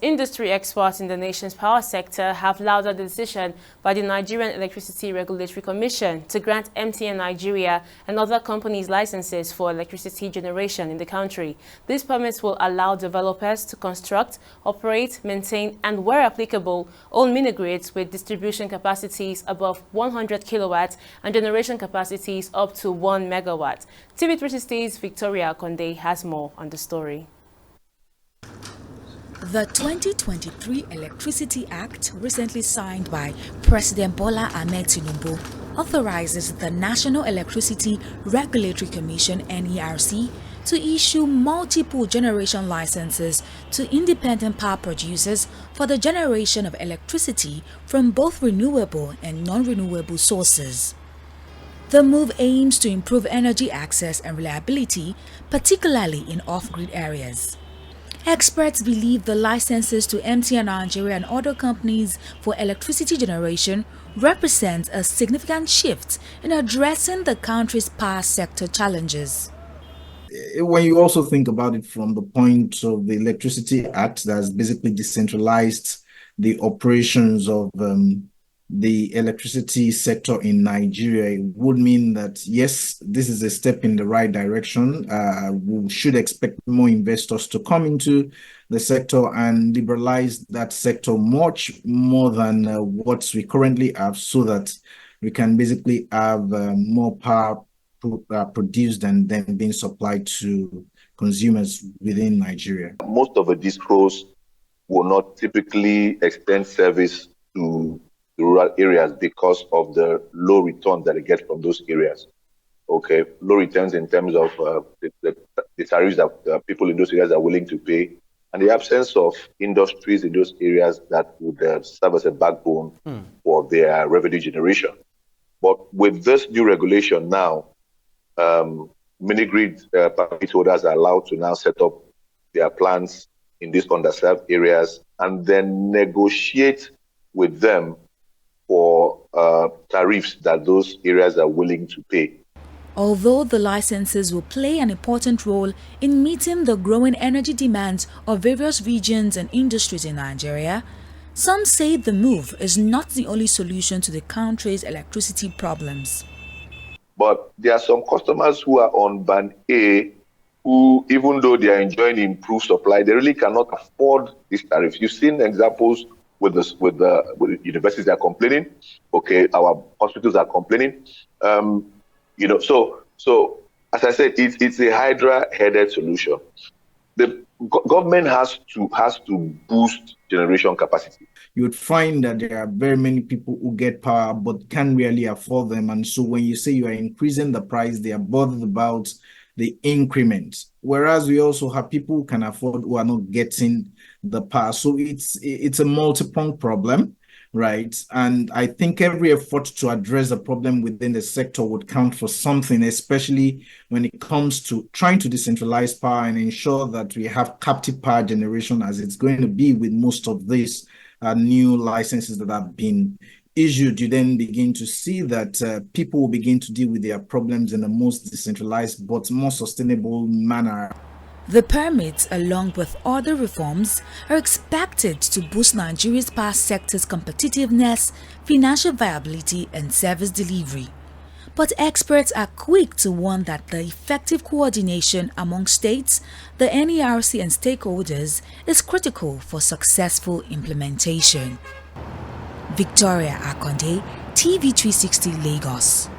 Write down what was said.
Industry experts in the nation's power sector have lauded the decision by the Nigerian Electricity Regulatory Commission to grant MTN Nigeria and other companies licenses for electricity generation in the country. These permits will allow developers to construct, operate, maintain, and where applicable, own mini-grids with distribution capacities above 100 kilowatts and generation capacities up to 1 megawatt. TV360's Victoria Akonde has more on the story. The 2023 Electricity Act, recently signed by President Bola Ahmed Tinubu, authorizes the National Electricity Regulatory Commission (NERC) to issue multiple generation licenses to independent power producers for the generation of electricity from both renewable and non-renewable sources. The move aims to improve energy access and reliability, particularly in off-grid areas. Experts believe the licenses to MTN Nigeria and other companies for electricity generation represent a significant shift in addressing the country's power sector challenges. When you also think about it from the point of the Electricity Act that has basically decentralized the operations of the electricity sector in Nigeria, it would mean that, yes, this is a step in the right direction. We should expect more investors to come into the sector and liberalize that sector much more than what we currently have, so that we can basically have more power produced and then being supplied to consumers within Nigeria. Most of the distros will not typically extend service to rural areas because of the low returns that they get from those areas. Okay, low returns in terms of the tariffs that people in those areas are willing to pay, and the absence of industries in those areas that would serve as a backbone for their revenue generation. But with this new regulation now, mini-grid permit holders are allowed to now set up their plants in these underserved areas and then negotiate with them for tariffs that those areas are willing to pay. Although the licenses will play an important role in meeting the growing energy demands of various regions and industries in Nigeria, some say the move is not the only solution to the country's electricity problems. But there are some customers who are on Band A who, even though they are enjoying improved supply, they really cannot afford these tariffs. You've seen examples with the universities that are complaining. Okay, our hospitals are complaining. So as I said, it's a Hydra-headed solution. The government has to boost generation capacity. You would find that there are very many people who get power but can't really afford them, and so when you say you are increasing the price, they are bothered about the increment. Whereas we also have people who can afford who are not getting the power. So it's a multi-pronged problem, right? And I think every effort to address the problem within the sector would count for something, especially when it comes to trying to decentralize power and ensure that we have captive power generation, as it's going to be with most of these new licenses that have been issued. You then begin to see that people will begin to deal with their problems in the most decentralized but more sustainable manner. The permits, along with other reforms, are expected to boost Nigeria's power sector's competitiveness, financial viability, and service delivery. But experts are quick to warn that the effective coordination among states, the NERC, and stakeholders is critical for successful implementation. Victoria Akonde, TV360 Lagos.